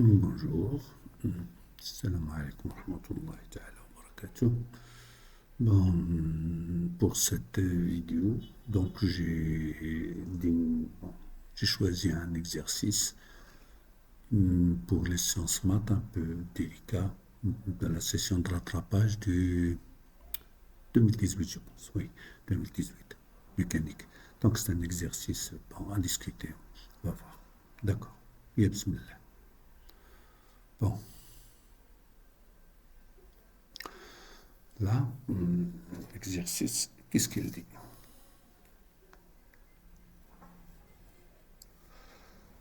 Bonjour. Salam alaikum wa rahmatullahi ta'ala wa barakatuh. Bon, pour cette vidéo, donc j'ai choisi un exercice pour les sciences maths un peu délicat dans la session de rattrapage de 2018, je pense. Oui, 2018, mécanique. Donc c'est un exercice bon, à discuter. On va voir. D'accord. Ya bismillah. Bon, là, l'exercice, qu'est-ce qu'il dit?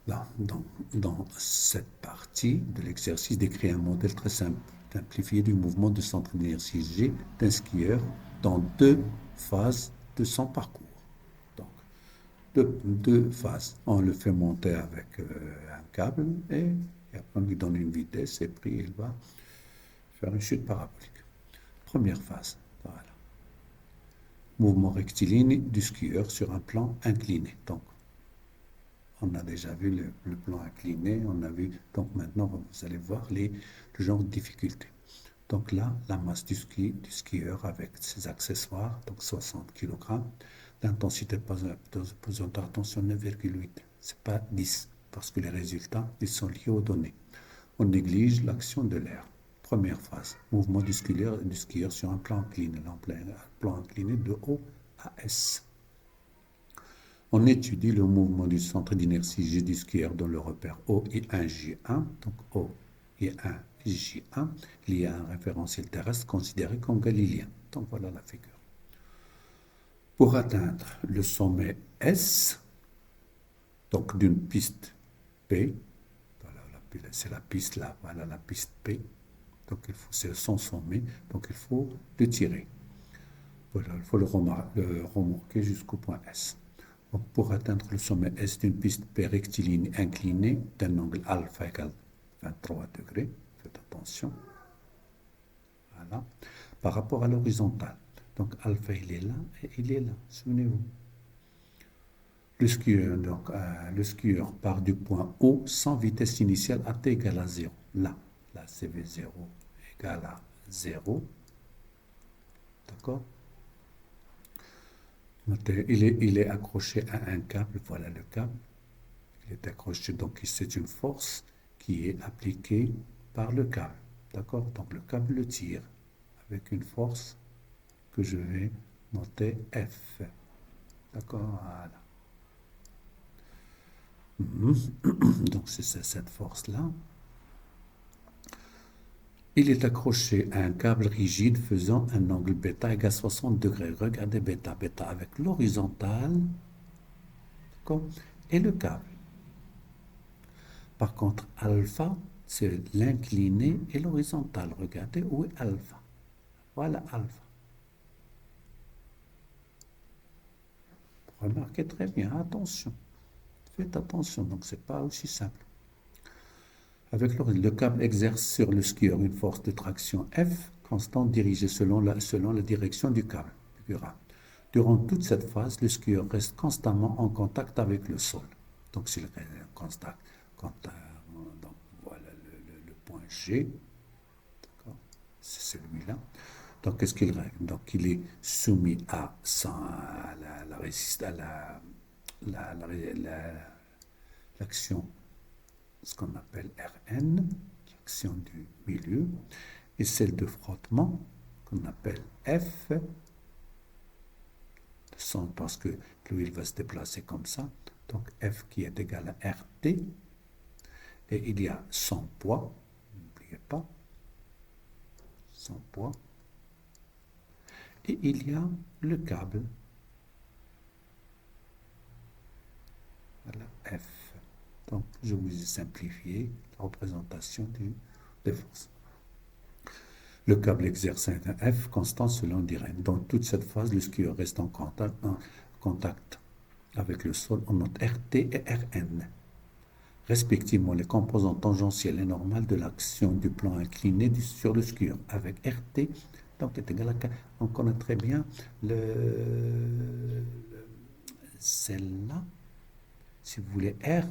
Là, dans cette partie de l'exercice, décrit un modèle très simple, simplifié du mouvement de centre d'inertie G d'un skieur dans deux phases de son parcours. Donc, deux phases. On le fait monter avec un câble et après on lui donne une vitesse et puis il va faire une chute parabolique. Première phase, voilà. Mouvement rectiligne du skieur sur un plan incliné. Donc, on a déjà vu le plan incliné, on a vu, donc maintenant vous allez voir le genre de difficulté. Donc là, la masse du skieur avec ses accessoires, donc 60 kg, l'intensité de pesanteur, attention 9,8, c'est pas 10, parce que les résultats, ils sont liés aux données. On néglige l'action de l'air. Première phase, mouvement du skieur sur un plan incliné, un plan incliné de O à S. On étudie le mouvement du centre d'inertie G du skieur dans le repère O et 1 J1, donc O et 1 J1, lié à un référentiel terrestre considéré comme galiléen. Donc voilà la figure. Pour atteindre le sommet S, donc d'une piste P, voilà, c'est la piste là, voilà la piste P, donc c'est son sommet, donc il faut le tirer. Voilà, il faut le remorquer jusqu'au point S. Donc, pour atteindre le sommet S d'une piste P rectiligne inclinée d'un angle alpha égale 23 degrés, faites attention, voilà, par rapport à l'horizontale. Donc alpha il est là et il est là, souvenez-vous. Le skieur part du point O sans vitesse initiale à t égale à 0. Là CV0 égale à 0. D'accord? Il est accroché à un câble, voilà le câble. Il est accroché, donc c'est une force qui est appliquée par le câble. D'accord? Donc le câble le tire avec une force que je vais noter F. D'accord? Voilà. Donc c'est cette force-là. Il est accroché à un câble rigide faisant un angle bêta égale 60 degrés. Regardez bêta, bêta avec l'horizontale et le câble. Par contre, alpha, c'est l'incliné et l'horizontale. Regardez où est alpha. Voilà alpha. Remarquez très bien, attention. Faites attention, donc c'est pas aussi simple. Avec le câble exerce sur le skieur une force de traction F constante dirigée selon la direction du câble. Durant toute cette phase, le skieur reste constamment en contact avec le sol. Donc s'il reste en contact, donc voilà le point G, c'est celui-là. Donc qu'est-ce qu'il règle? Donc il est soumis à la résistance, à l'action, ce qu'on appelle Rn, l'action du milieu, et celle de frottement, qu'on appelle F, parce que lui, il va se déplacer comme ça. Donc F qui est égal à RT, et il y a son poids, n'oubliez pas, son poids, et il y a le câble, voilà, F. Donc, je vous ai simplifié la représentation des forces. Le câble exerce un F constant selon l'IRN. Dans toute cette phase, le skieur reste en contact avec le sol. On note RT et RN, respectivement les composantes tangentielles et normales de l'action du plan incliné sur le skieur, avec RT, donc est égal à 4. On connaît très bien celle-là. Si vous voulez R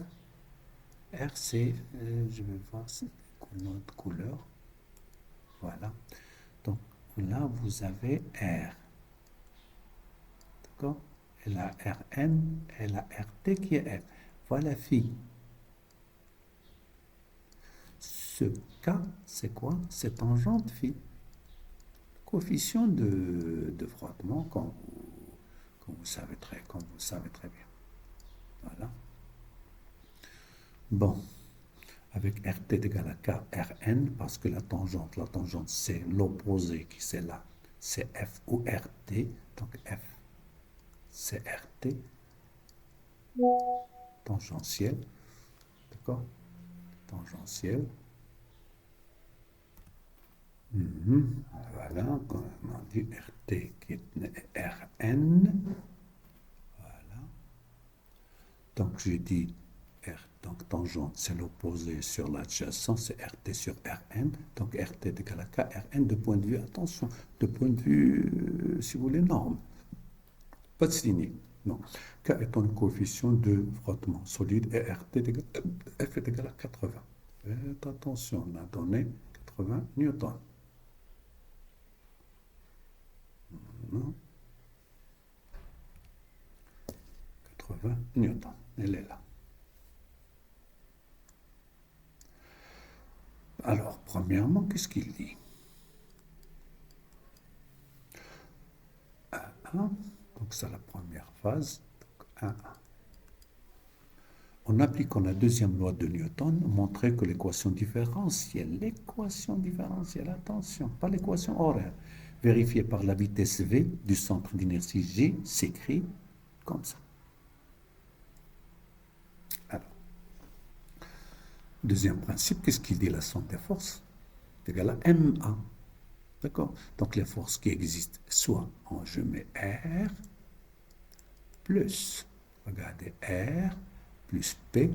R, c'est, je vais voir, c'est notre couleur. Voilà. Donc là, vous avez R. D'accord? Et la Rn et la Rt qui est F. Voilà, phi. Ce K, c'est quoi? C'est tangente phi. Coefficient de frottement, comme vous savez très bien. Voilà. Bon, avec RT est égal à K, Rn, parce que la tangente c'est l'opposé qui c'est là, c'est F ou RT, donc F c'est RT, tangentiel, d'accord? Tangentiel. Voilà, comme on dit RT qui est Rn. Voilà. Donc j'ai dit R, donc tangente, c'est l'opposé sur l'adjacent, c'est RT sur Rn. Donc RT est égal à K, Rn de point de vue, attention, de point de vue, si vous voulez, norme. Pas de signe. Non. K étant le coefficient de frottement solide et RT est égal, F est égal à 80. Faites attention, on a donné 80 newtons. Non. 80 newtons. Elle est là. Alors, premièrement, qu'est-ce qu'il dit? 1, donc c'est la première phase. Donc 1, 1. En appliquant la deuxième loi de Newton, montrer que l'équation différentielle, attention, pas l'équation horaire, vérifiée par la vitesse v du centre d'inertie G, s'écrit comme ça. Alors, deuxième principe, qu'est-ce qu'il dit? La somme des forces est égale à MA. D'accord? Donc les forces qui existent, soit je mets R plus, regardez, R plus P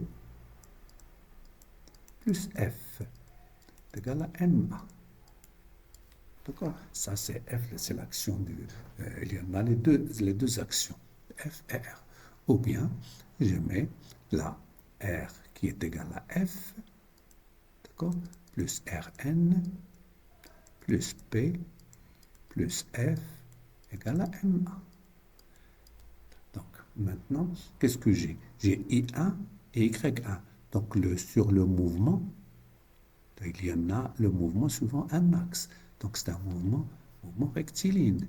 plus F est égal à MA. D'accord? Ça, c'est F, c'est l'action du. Il y en a les deux actions, F et R. Ou bien, je mets la R qui est égale à F, d'accord? Plus Rn, plus P, plus F égale à MA. Donc, maintenant, qu'est-ce que j'ai? J'ai I1 et Y1. Donc, sur le mouvement, il y en a le mouvement suivant un axe. Donc, c'est un mouvement rectiligne.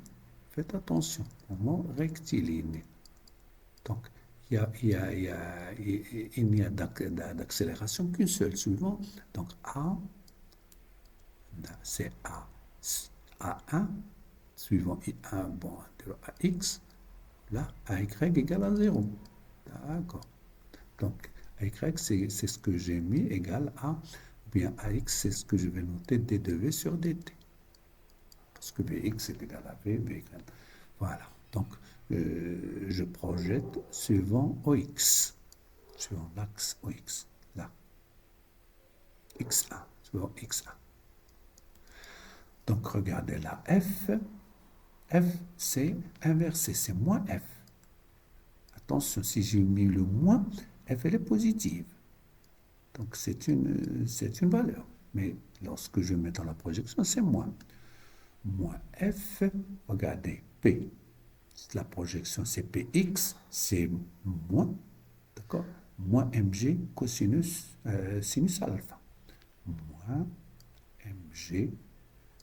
Faites attention, mouvement rectiligne. Donc, il n'y a d'accélération qu'une seule, suivant. Donc, A, c'est A1, suivant I1, bon, de AX. Là, AY égale à 0. D'accord. Donc, AY, c'est ce que j'ai mis, égal à, ou bien AX, c'est ce que je vais noter d de V sur dt. Parce que Vx est égal à V, Vy. Voilà. Donc, je projette suivant OX, suivant l'axe OX, là. X1, suivant X1. Donc, regardez là, F, c'est inversé, c'est moins F. Attention, si j'ai mis le moins, F, elle est positive. Donc, c'est une valeur. Mais lorsque je mets dans la projection, c'est moins. Moins F, regardez, P. La projection, c'est Px, c'est moins, d'accord? Moins Mg cosinus sinus alpha. Moins Mg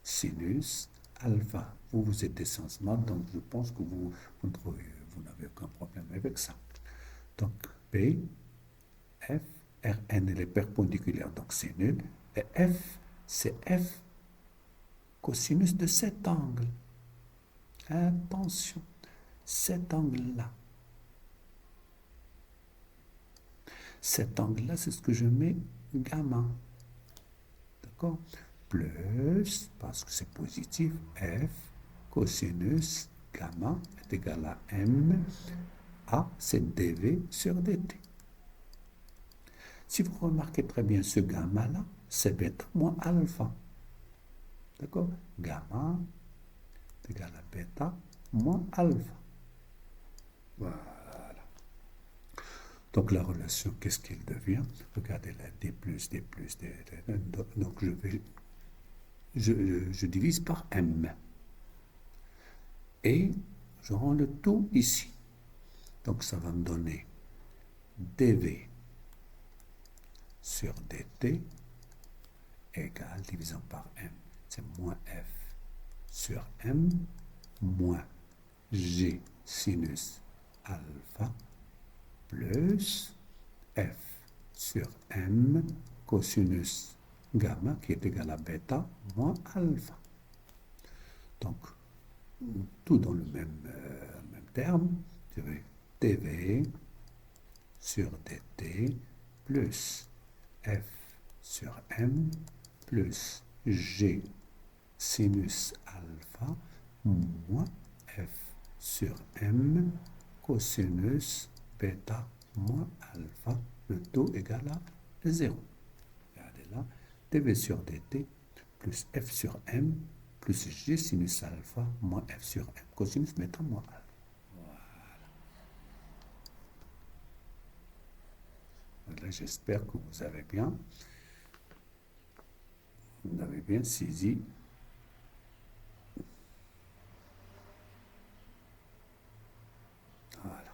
sinus alpha. Vous êtes des sciences maths, donc je pense que vous n'avez aucun problème avec ça. Donc, P, F, Rn, elle est perpendiculaire, donc c'est nul. Et F, c'est F cosinus de cet angle. Attention, cet angle-là. Cet angle-là, c'est ce que je mets gamma. D'accord? Plus, parce que c'est positif, F cosinus gamma est égal à M. A, c'est dV sur dt. Si vous remarquez très bien ce gamma-là, c'est bêta moins alpha. D'accord? Gamma est égal à bêta moins alpha. Voilà. Donc la relation, qu'est-ce qu'il devient? Regardez là, d plus, d plus, donc je divise par m. Et je rends le tout ici. Donc ça va me donner dv sur dt égale, divisant par m, c'est moins f sur m moins g sinus alpha plus f sur m cosinus gamma qui est égal à bêta moins alpha. Donc, tout dans le même terme, je vais dv sur dt plus f sur m plus g sinus alpha moins f sur m cosinus bêta moins alpha, le taux égal à 0. Regardez là, dv sur dt plus f sur m plus g sinus alpha moins f sur m cosinus bêta moins alpha. Voilà, j'espère que vous avez bien saisi. Voilà.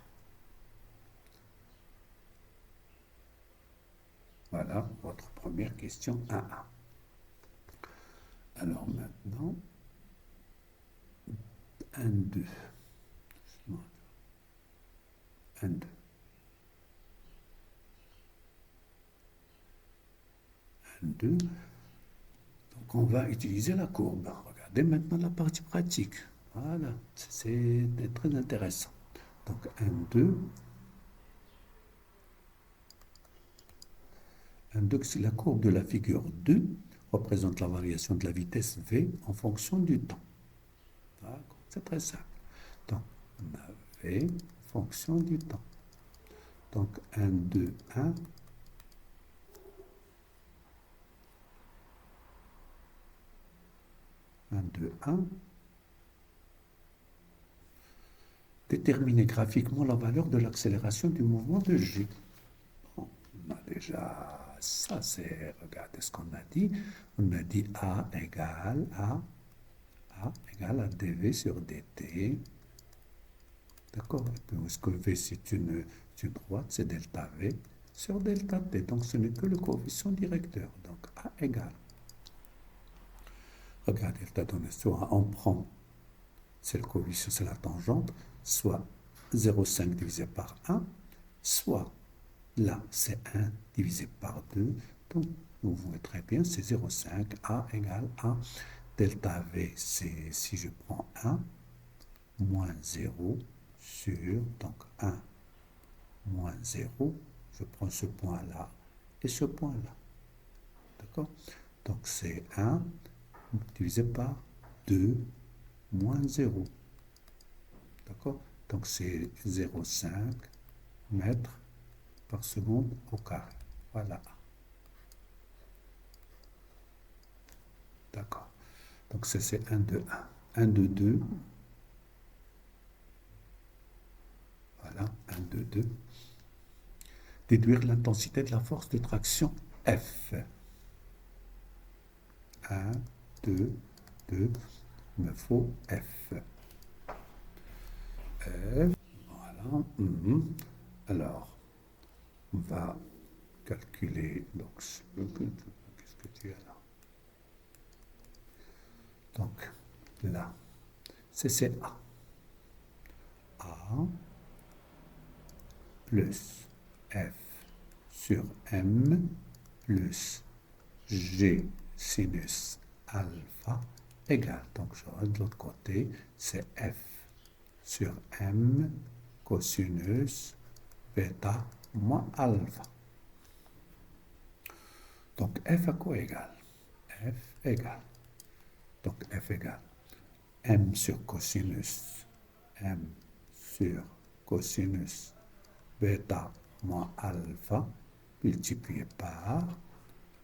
Voilà votre première question 1A. Alors maintenant, 1, 2. 1, 2. 1, 2. Donc on va utiliser la courbe. Regardez maintenant la partie pratique. Voilà, c'est très intéressant. Donc 1, 2. 1, 2, c'est la courbe de la figure 2 représente la variation de la vitesse v en fonction du temps. C'est très simple. Donc, on a v en fonction du temps. Donc, 1, 2, 1. 1, 2, 1. Déterminer graphiquement la valeur de l'accélération du mouvement de G. Bon, on a déjà ça, regardez ce qu'on a dit. On a dit A égale à dv sur dt. D'accord? Et puis, est-ce que v, c'est une droite, c'est delta v sur delta t. Donc, ce n'est que le coefficient directeur. Donc, A égale. Regardez, il t'a donné soit on prend, c'est le coefficient, c'est la tangente, soit 0,5 divisé par 1, soit là, c'est 1 divisé par 2. Donc, vous voyez très bien, c'est 0,5. A égale à delta V, c'est si je prends 1, moins 0 sur, donc 1 moins 0, je prends ce point-là et ce point-là. D'accord? Donc, c'est 1 divisé par 2 moins 0. D'accord? Donc, c'est 0,5 mètres par seconde au carré. Voilà. D'accord. Donc, c'est 1, 2, 1. 1, 2, 2. Voilà, 1, 2, 2. Déduire l'intensité de la force de traction F. 1, 2, 2. Il me faut F. F. Voilà. Alors, on va calculer. Donc, qu'est-ce que tu as là? Donc, là, c'est A. A plus F sur M plus G sinus alpha égale. Donc, je regarde de l'autre côté, c'est F sur M cosinus bêta moins alpha. Donc, F à quoi égale? F égale. Donc, F égale M sur cosinus, M sur cosinus bêta moins alpha multiplié par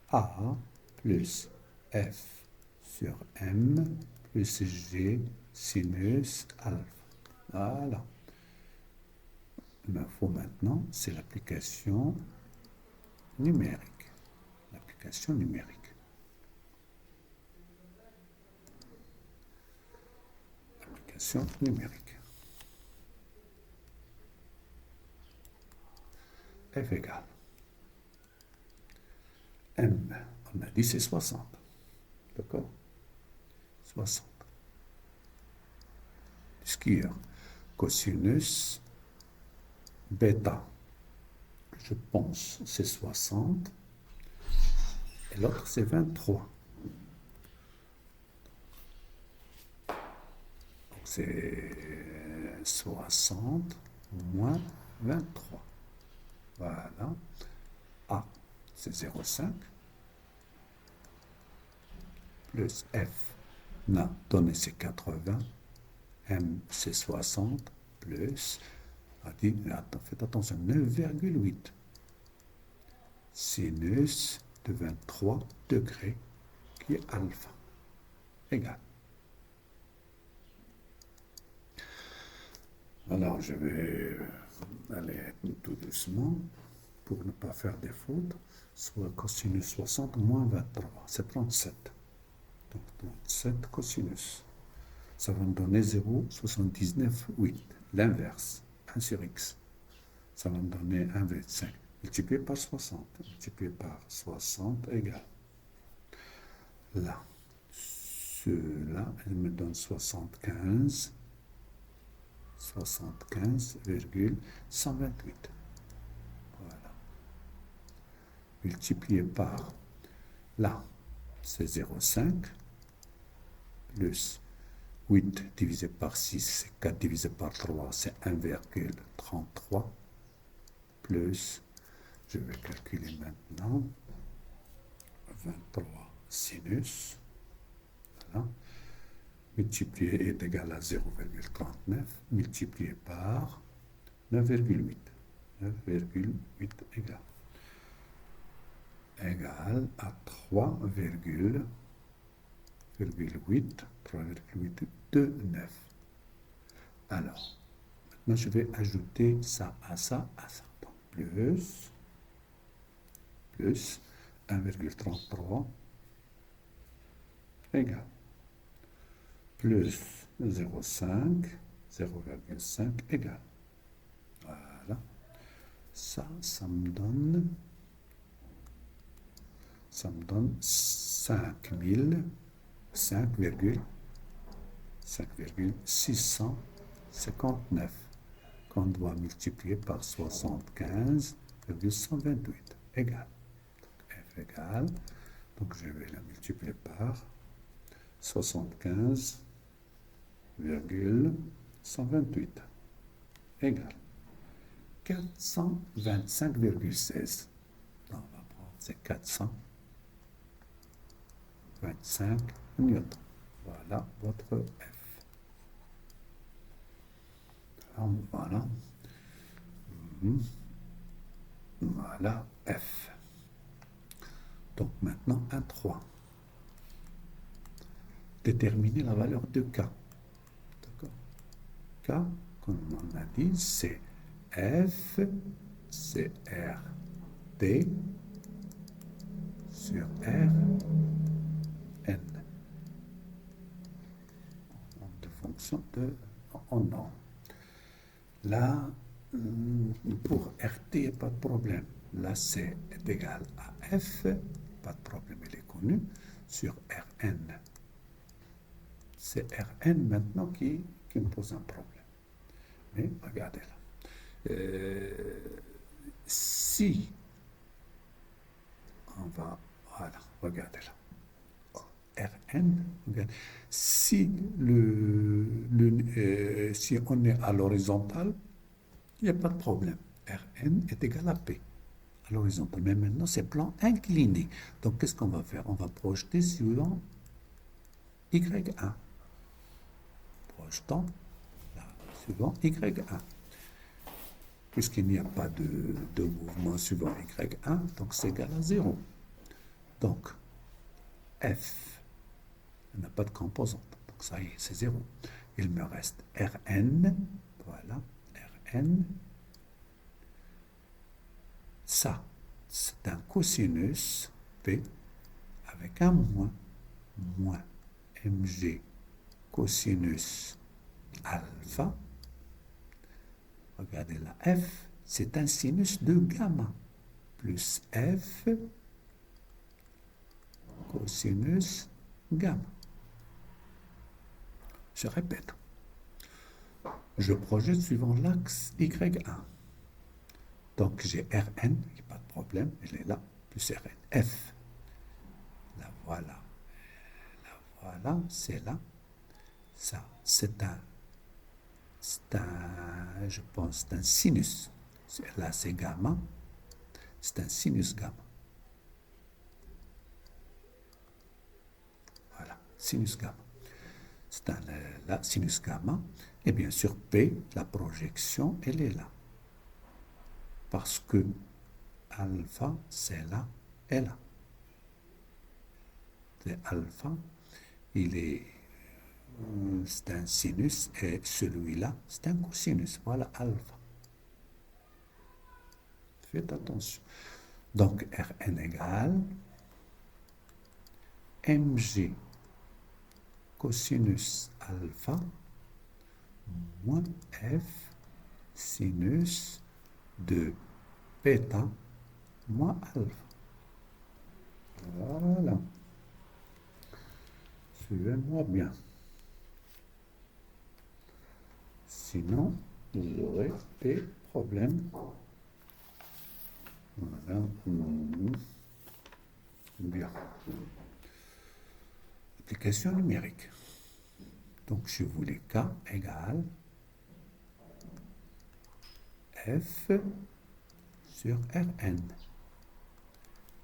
A plus F sur M plus G sinus alpha. Voilà. il me faut maintenant, c'est l'application numérique. L'application numérique. Application numérique. F égale. M, on a dit c'est 60. D'accord? 60. Skieur. Cosinus bêta, je pense, c'est 60. Et l'autre, c'est 23. Donc, c'est 60 moins 23. Voilà. A, c'est 0,5. Plus F, n'a donné, c'est 80. M, c'est 60. Plus, faites attention, 9,8. Sinus de 23 degrés, qui est alpha, égal. Alors, je vais aller tout doucement pour ne pas faire des fautes. Soit cosinus 60 moins 23, c'est 37. Donc 37 cosinus. Ça va me donner 0,79,8. L'inverse, 1 sur x. Ça va me donner 1,25. Multiplié par 60. Multiplié par 60 égale. Là, cela, elle me donne 75,128. Voilà. Multiplié par, là, c'est 0,5, plus 8 divisé par 6, c'est 4 divisé par 3, c'est 1,33, plus, je vais calculer maintenant, 23 sinus, voilà, multiplié est égal à 0,39, multiplié par 9,8. 9,8 égale à 3,8, 3,829. Alors, maintenant je vais ajouter ça à ça, à ça. Donc, plus 1,33 égale plus 0,5, 0,5 égale. Voilà. Ça me donne 5,659 qu'on doit multiplier par 75,128 égale. Donc F égale, donc je vais la multiplier par 75,128 égale 425,16. On va prendre ces 425 newtons. Voilà votre F. Voilà. Voilà F. Donc maintenant, 1,3. Déterminer la valeur de K. D'accord? K, comme on a dit, c'est F, c'est R, T sur R, N. De fonction de en nom. Là, pour RT, il n'y a pas de problème. Là, C est égal à F, pas de problème, il est connu, sur Rn. C'est Rn maintenant qui me pose un problème. Mais regardez là. Si on va, voilà, regardez là. Rn, regardez. Si, si on est à l'horizontale, il n'y a pas de problème. Rn est égal à P, à l'horizontale. Mais maintenant, c'est plan incliné. Donc, qu'est-ce qu'on va faire? On va projeter suivant Y1. Projetant là, suivant Y1. Puisqu'il n'y a pas de mouvement suivant Y1, donc c'est égal à 0. Donc, F n'a pas de composante. Donc, ça y est, c'est 0. Il me reste Rn, voilà, Rn Ça, c'est un cosinus P avec un moins mg cosinus alpha. Regardez la f, c'est un sinus de gamma, plus f cosinus gamma. Je répète, je projette suivant l'axe y1. Donc j'ai Rn, il n'y a pas de problème, elle est là, plus Rn. F, la voilà, c'est là. Ça, je pense, c'est un sinus. Là, c'est gamma, c'est un sinus gamma. Voilà, sinus gamma. C'est là, sinus gamma. Et bien sûr, P, la projection, elle est là. Parce que alpha, c'est là et là. C'est alpha, c'est un sinus et celui-là, c'est un cosinus. Voilà alpha. Faites attention. Donc, Rn égale mg cosinus alpha moins f sinus de bêta moins alpha. Voilà. Suivez-moi bien. Sinon, vous aurez des problèmes. Voilà. Bien. Application numérique. Donc, je voulais K égale F sur Rn.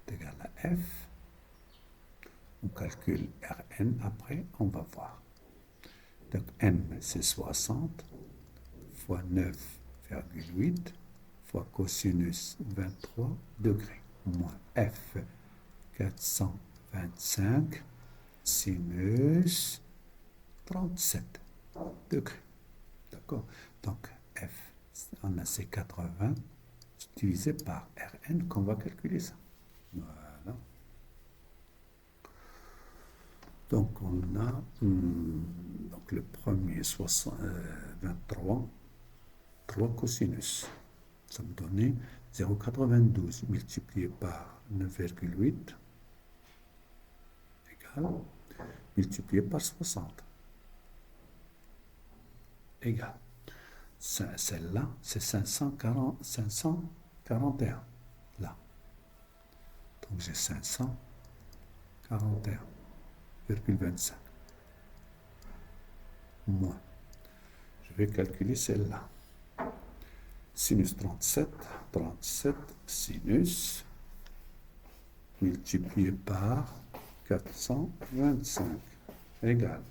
Égal à F. On calcule Rn après, on va voir. Donc, M, c'est 60 fois 9,8 fois cosinus 23 degrés moins F 425 sinus 37 degrés. D'accord? Donc, F, on a ces 80 divisé par Rn qu'on va calculer ça. Voilà. Donc, on a donc le premier 23, 3 cosinus. Ça me donnait 0,92 multiplié par 9,8 égale multiplié par 60 égale. Celle-là, c'est 541. Là. Donc j'ai 541,25. Moins. Je vais calculer celle-là. Sinus 37 sinus multiplié par 425 égale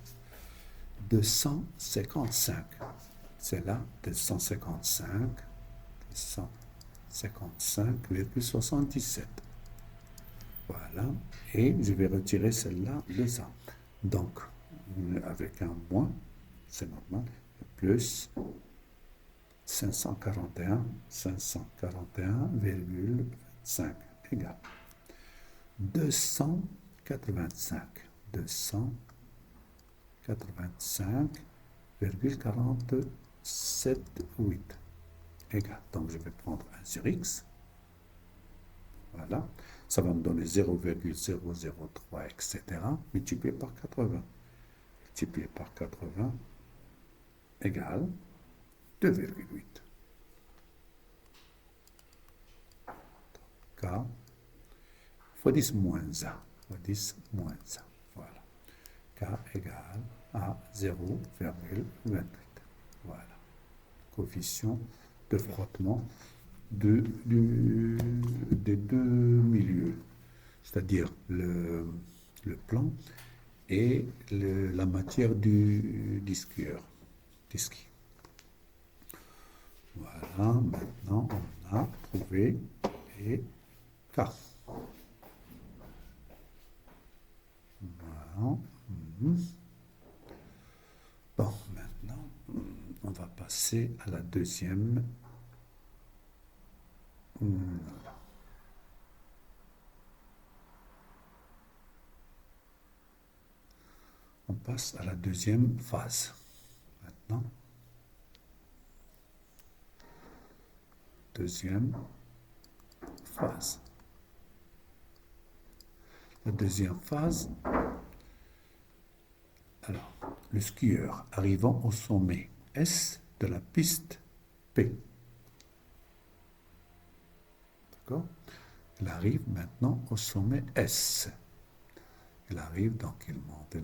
255. C'est là 255,77. Voilà. Et je vais retirer celle-là de ça. Donc, avec un moins, c'est normal, plus 541,25 égale 285,47,8 égale. Donc, je vais prendre 1 sur x. Voilà. Ça va me donner 0,003, etc. multiplié par 80. Multiplié par 80 égale 2,8. K fois 10 moins 1. Fois 10 moins 1. Voilà. K égale à 0,28. Voilà. Coefficient de frottement des deux milieux. C'est-à-dire le plan et la matière du disqueur. Disque. Voilà, maintenant on a trouvé les K. Voilà. Bon, maintenant, on va passer à la deuxième. Voilà. On passe à la deuxième phase. Maintenant, deuxième phase. La deuxième phase, alors, le skieur arrivant au sommet S de la piste P. D'accord? Il arrive maintenant au sommet S. Il arrive, donc il monte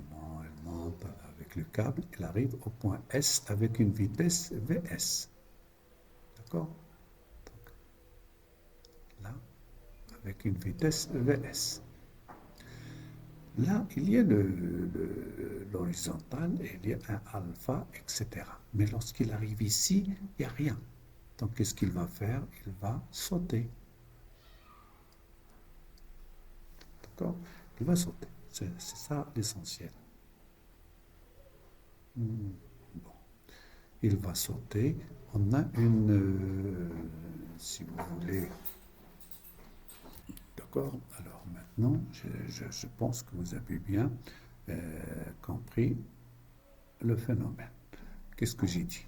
avec le câble. Il arrive au point S avec une vitesse Vs. D'accord? Donc, là, avec une vitesse Vs. Là, il y a l'horizontal, il y a un alpha, etc. Mais lorsqu'il arrive ici, il n'y a rien. Donc, qu'est-ce qu'il va faire? Il va sauter. D'accord? Il va sauter. C'est ça l'essentiel. Bon. Il va sauter. On a si vous voulez, d'accord? Alors maintenant, je pense que vous avez bien compris le phénomène. Qu'est-ce que j'ai dit?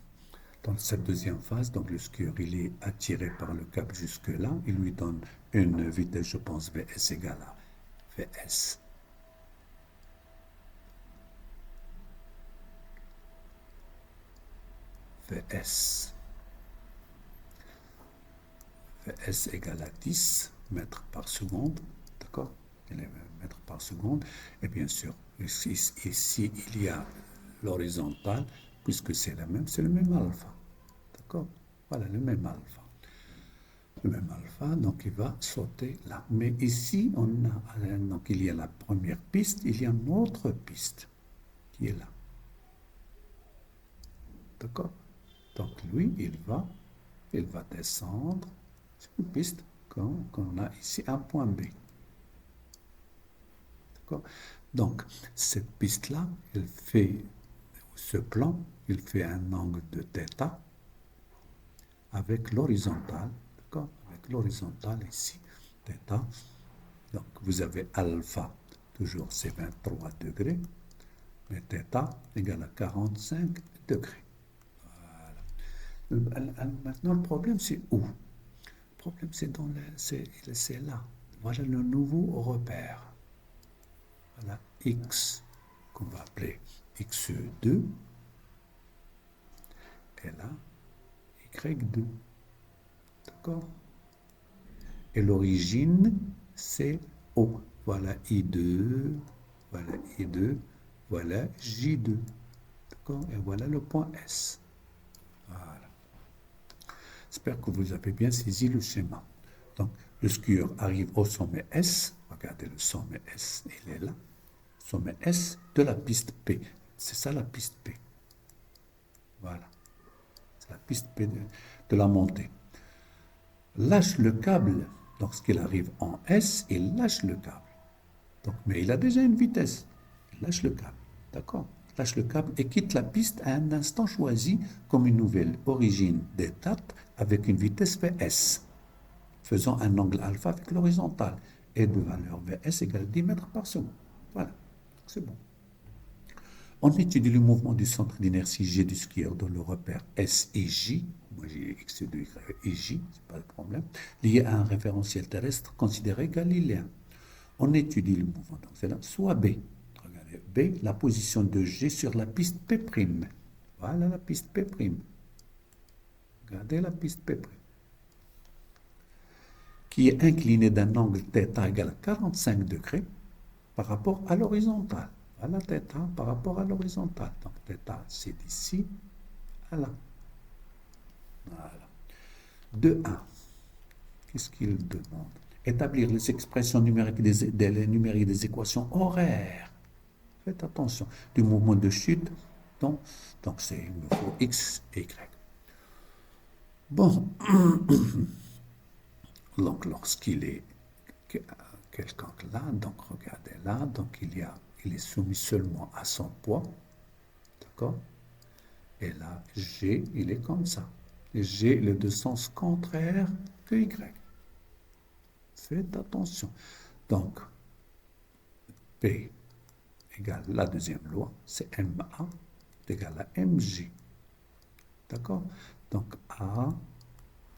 Dans cette deuxième phase, donc le skieur, il est attiré par le câble jusque-là. Il lui donne une vitesse, je pense, Vs égale à Vs. Vs. Vs égale à 10 mètres par seconde. D'accord? Mètres par seconde. Et bien sûr, ici il y a l'horizontale, puisque c'est le même alpha. D'accord? Voilà, le même alpha. Le même alpha, donc il va sauter là. Mais ici, donc il y a la première piste, il y a une autre piste qui est là. D'accord? Donc lui, il va descendre. C'est une piste qu'on a ici, un point B. D'accord? Donc, cette piste-là, elle fait, ce plan, il fait un angle de θ avec l'horizontale, d'accord? Avec l'horizontale ici, θ. Donc, vous avez alpha, toujours c'est 23 degrés, mais θ égale à 45 degrés. Voilà. Maintenant, le problème, c'est où? Le problème, c'est là. Voilà le nouveau repère. Voilà X, qu'on va appeler X2, et là, Y2. D'accord? Et l'origine, c'est O. Voilà I2, voilà I2, voilà J2. D'accord? Et voilà le point S. Voilà. J'espère que vous avez bien saisi le schéma. Donc, le skieur arrive au sommet S. Regardez le sommet S, il est là. Sommet S de la piste P. C'est ça la piste P. Voilà. C'est la piste P de la montée. Lâche le câble. Lorsqu'il arrive en S, il lâche le câble. Donc, mais il a déjà une vitesse. Il lâche le câble. D'accord? Lâche le câble et quitte la piste à un instant choisi comme une nouvelle origine d'état avec une vitesse Vs, faisant un angle alpha avec l'horizontale et de valeur Vs égale 10 mètres par seconde. Voilà. C'est bon. On étudie le mouvement du centre d'inertie G du skieur dans le repère S et J, moi j'ai X2 et J, c'est pas le problème, lié à un référentiel terrestre considéré galiléen. On étudie le mouvement, donc c'est là, soit B, regardez, B, la position de G sur la piste P'. Voilà la piste P'. Regardez la piste P', qui est inclinée d'un angle θ égale à 45 degrés par rapport à l'horizontale. Voilà θ par rapport à l'horizontale. Donc θ, c'est d'ici à là. Voilà. De 1. Qu'est-ce qu'il demande? Établir les expressions numériques des équations horaires. Faites attention. Du mouvement de chute. Donc il me faut X et Y. Bon. Donc, lorsqu'il est quelconque là, donc regardez là, donc il est soumis seulement à son poids. D'accord? Et là, G, il est comme ça. Et G, il est de sens contraire que Y. Faites attention. Donc, P égale la deuxième loi, c'est MA est égal à MG. D'accord? Donc A,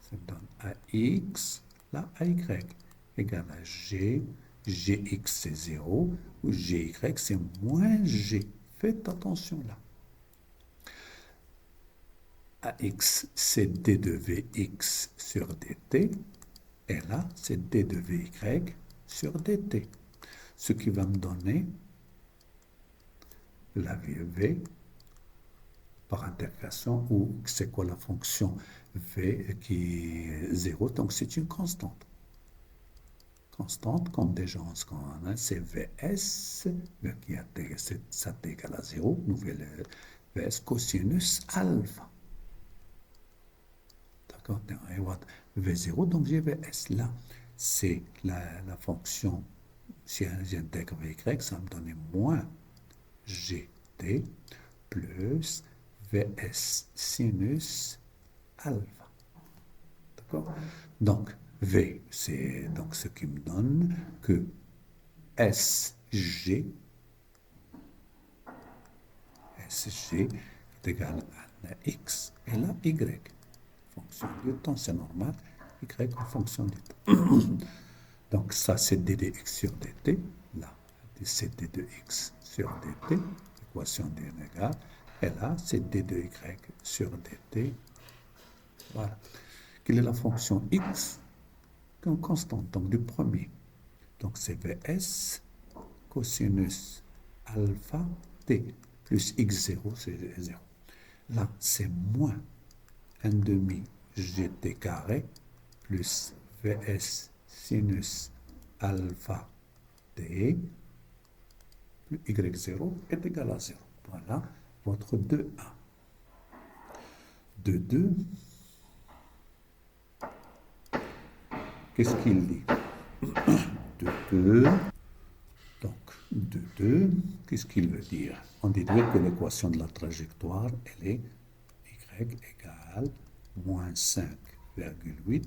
ça me donne AX, là AY égale à G, GX c'est 0, ou GY c'est moins G. Faites attention là. AX c'est D de VX sur DT, et là c'est D de VY sur DT. Ce qui va me donner la V par intégration, ou c'est quoi la fonction V qui est 0, donc c'est une constante. Constante, comme déjà on se connaît, c'est VS, qui ça égale à 0, nouvelle VS cosinus alpha. D'accord? V0, donc j'ai VS là. C'est la fonction, si j'intègre VY, ça me donne moins GT plus VS sinus alpha. D'accord? Donc, V, c'est donc ce qui me donne que SG est égal à la X et la Y. Fonction du temps, c'est normal. Y en fonction du temps. Donc, ça, c'est d de x sur dt. Là, c'est d de x sur dt. Équation d égale. Et là, c'est d de y sur dt. Voilà. Quelle est la fonction x? Comme constante, donc du premier. Donc, c'est vs cosinus alpha t plus x0, c'est 0. Là, c'est moins 1 demi gt carré plus vs sinus alpha t plus y0 est égal à 0. Voilà votre 2a. 2, qu'est-ce qu'il dit? 2, donc 2, qu'est-ce qu'il veut dire? On déduit que l'équation de la trajectoire, elle est y égale moins 5,8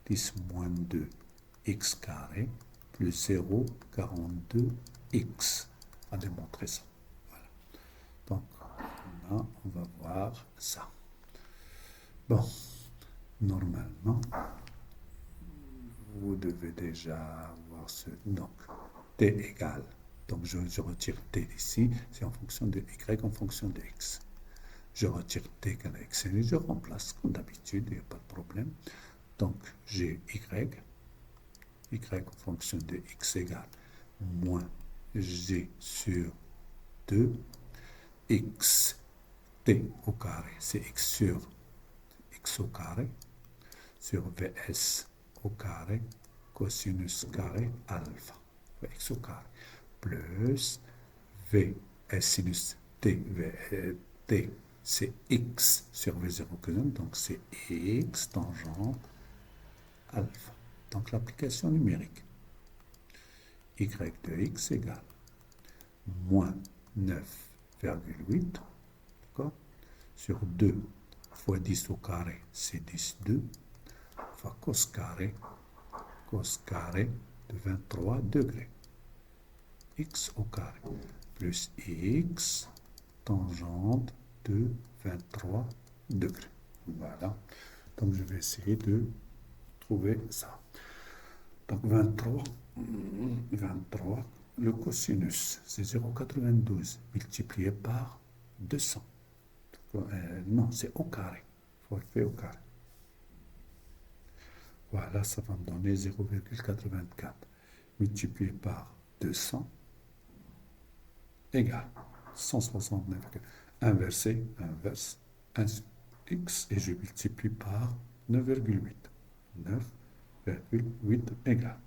10 moins 2 x carré plus 0,42x. On va démontrer ça. Voilà. Donc, là, on va voir ça. Bon, normalement, vous devez déjà voir ce. Donc, t égale. Donc, je retire t ici. C'est en fonction de y en fonction de x. Je retire t égale à x et je remplace comme d'habitude, il n'y a pas de problème. Donc, j'ai y en fonction de x égale moins g sur 2 x t au carré, c'est x sur x au carré sur vs au carré cosinus carré alpha, x au carré, plus v s sinus t, t c'est x sur v0 que j'aime, donc c'est x tangente alpha. Donc l'application numérique, y de x égale moins 9,8, d'accord, sur 2 fois 10 au carré, c'est 10, 2, fois cos carré de 23 degrés, x au carré, plus x tangente de 23 degrés. Voilà. Donc, je vais essayer de trouver ça. Donc, 23, le cosinus, c'est 0,92 multiplié par 200. Non, c'est au carré. Il faut le faire au carré. Voilà, ça va me donner 0,84 multiplié par 200 égale 169. Inverser, inverse, x et je multiplie par 9,8. 9,8 égale.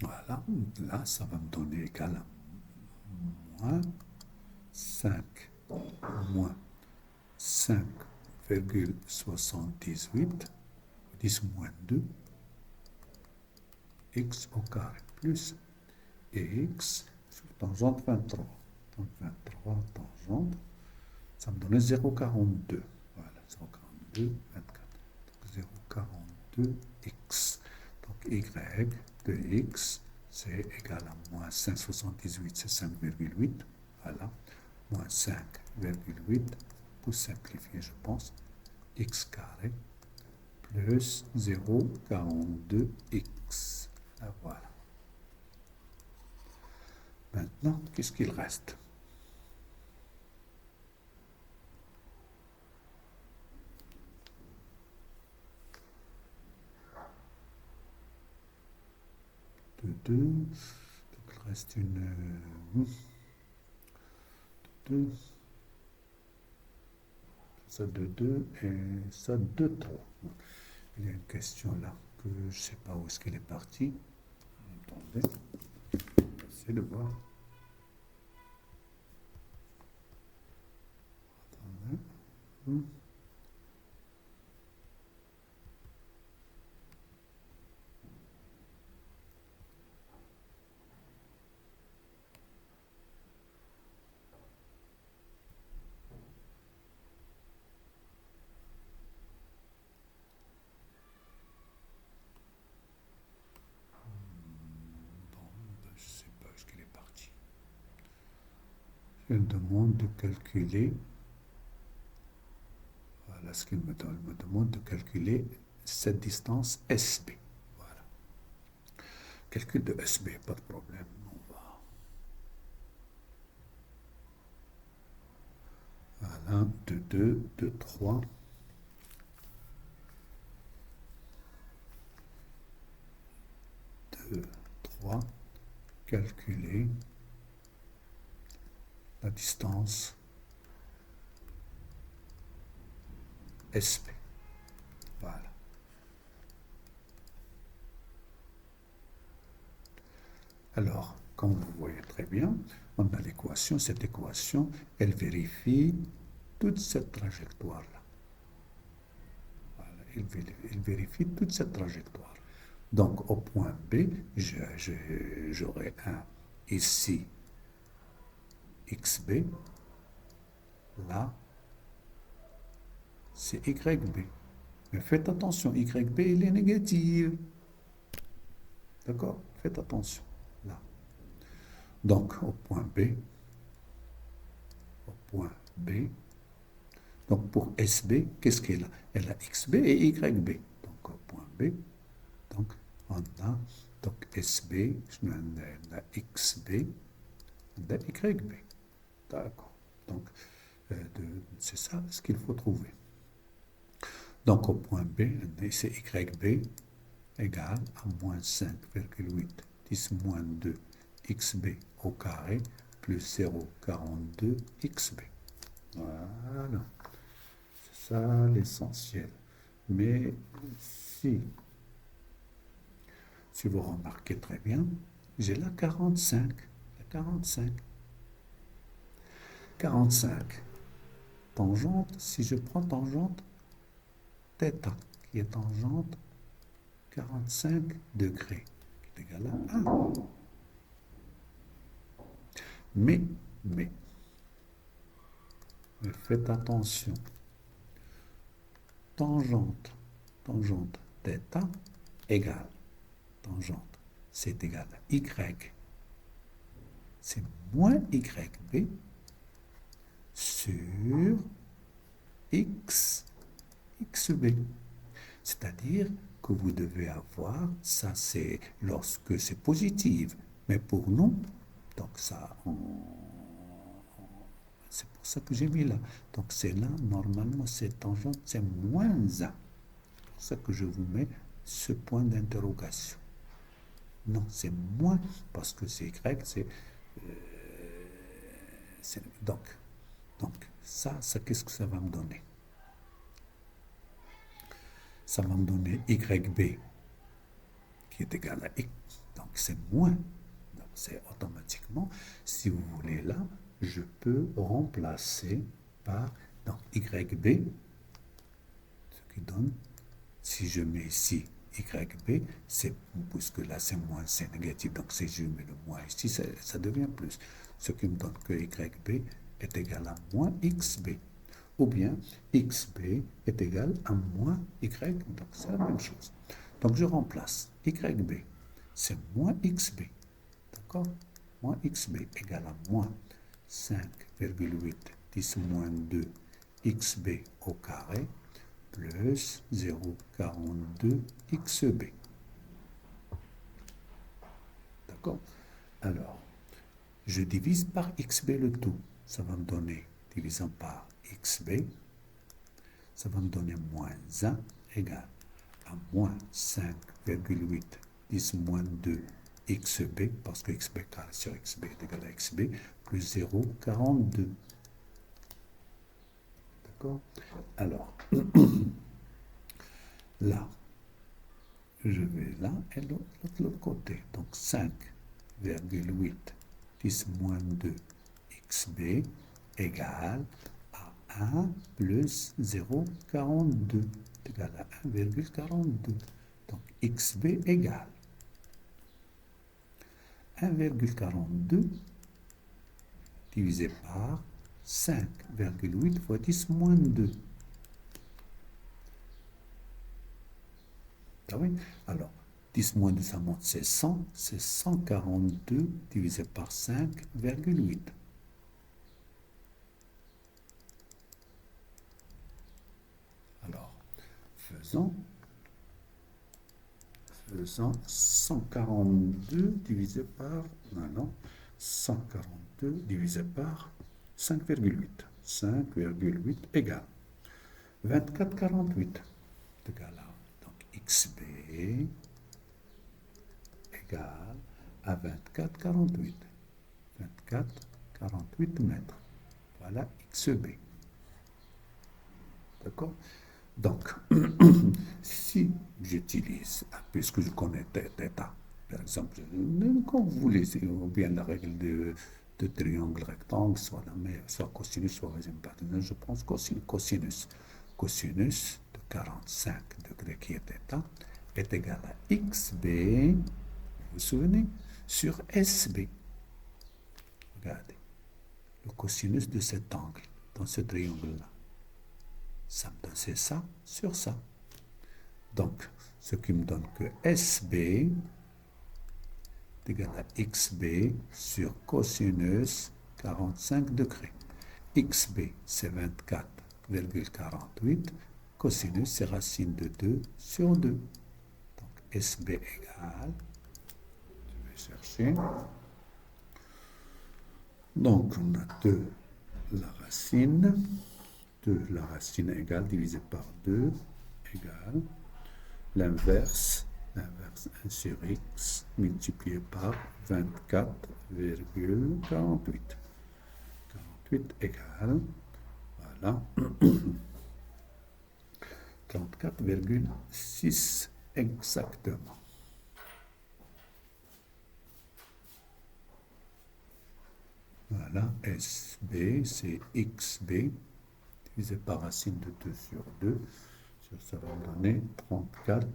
Voilà, là, ça va me donner égal à moins 5, moins 5,78, 10 moins 2, x au carré, plus x sur tangente 23. Donc 23 tangente, ça me donnait 0,42. Voilà, 0,42, 24. Donc 0,42x. Donc y de x c'est égal à moins 5,78, c'est 5,8. Voilà. Moins 5,8, pour simplifier, je pense, x carré plus 0,42x. Voilà. Maintenant, qu'est-ce qu'il reste? De 2. Donc, il reste une... 2. Ça de 2 et ça de 3. Il y a une question là que je ne sais pas où est-ce qu'elle est partie. Attendez. Essayez de voir. Attendez. Je ne sais pas où est-ce qu'elle est partie. Elle demande de calculer. Voilà ce qu'il me donne. Il me demande de calculer cette distance SB. Voilà. Calcul de SB, pas de problème. On va. Voilà, de 2, de 3. De 3. Calculer la distance SB. Voilà. Alors, comme vous voyez très bien, on a l'équation. Cette équation, elle vérifie toute cette trajectoire-là. Voilà, elle vérifie toute cette trajectoire. Donc, au point B, j'aurai un ici XB. Là, c'est YB. Mais faites attention, YB, il est négatif. D'accord? Faites attention. Là. Donc, au point B, donc pour SB, qu'est-ce qu'elle a? Elle a XB et YB. Donc, au point B, donc, on a donc SB, on a XB, on a YB. D'accord. Donc, c'est ça ce qu'il faut trouver. Donc, au point B, c'est YB égale à moins 5,8 10 moins 2 XB au carré plus 0,42 XB. Voilà. C'est ça l'essentiel. Mais si vous remarquez très bien, j'ai la 45. La 45. 45. Tangente, si je prends tangente θ, qui est tangente 45 degrés, qui est égal à 1. Mais faites attention. Tangente θ égale, tangente, c'est égal à y, c'est moins YB sur XB. C'est-à-dire que vous devez avoir, ça c'est lorsque c'est positif, mais pour nous, donc ça, c'est pour ça que j'ai mis là. Donc c'est là, normalement, cette tangente, c'est moins 1. C'est pour ça que je vous mets ce point d'interrogation. Non, c'est moins, parce que c'est Y, donc, ça qu'est-ce que ça va me donner? Ça va me donner YB, qui est égal à X, donc c'est moins. Donc c'est automatiquement, si vous voulez là, je peux remplacer par donc YB, ce qui donne, si je mets ici YB, c'est, puisque là c'est moins, c'est négatif, donc si je mets le moins ici, ça devient plus. Ce qui me donne que YB est égal à moins XB. Ou bien XB est égal à moins Y, donc c'est la même chose. Donc je remplace YB, c'est moins XB. D'accord? Moins xb égale à moins 5,8 10 moins 2 xb au carré plus 0,42 xb. D'accord? Alors, je divise par xb le tout. Ça va me donner, divisant par xb, ça va me donner moins 1 égale à moins 5,8 10 moins 2 xb, parce que xb carré sur xb est égal à xb, plus 0,42. D'accord? Alors, là, je vais là et l'autre côté. Donc 5,8 10 moins 2 xb égale à 1 plus 0,42 égale à 1,42. Donc xb égale 1,42 divisé par 5,8 fois 10 moins 2. Ah oui? Alors, 10 moins 2, ça monte, c'est 100. C'est 142 divisé par 5,8. Alors, faisons 142 divisé par... Non, 142 divisé par 5,8. 5,8 égale 24,48 égale à, donc xb égale à 24,48. 24,48 mètres. Voilà xb. D'accord? Donc, si j'utilise, puisque je connais θ, par exemple, quand vous voulez, ou bien la règle de triangle rectangle, soit la meilleure, soit cosinus, soit régime hypoténuse, je pense cosinus. Cosinus de 45 degrés qui est θ est égal à xb, vous vous souvenez, sur sb. Regardez, le cosinus de cet angle, dans ce triangle-là. Ça me donne c'est ça sur ça. Donc, ce qui me donne que SB est égal à XB sur cosinus 45 degrés. XB, c'est 24,48. Cosinus, c'est racine de 2 sur 2. Donc, SB égale, je vais chercher. Donc, on a 2 la racine. 2 la racine égale divisé par 2 égale l'inverse 1 sur x multiplié par 24,48. 48 égale, voilà, 34,6 exactement. Voilà, SB, c'est XB, divisé par racine de 2 sur 2. Ça va me donner 34.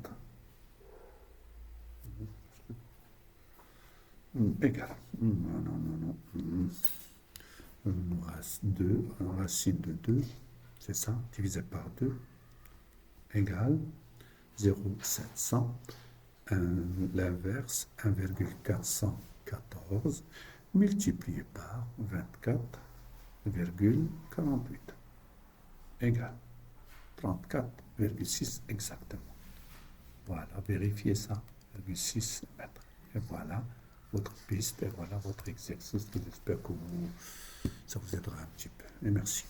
Égal. Non. 2, racine de 2, c'est ça, divisé par 2, égale 0,700. L'inverse, 1,414 multiplié par 24,48 égale 34,6 exactement. Voilà, vérifiez ça, 6 mètres. Et voilà votre piste, et voilà votre exercice. J'espère que ça vous aidera un petit peu. Et merci.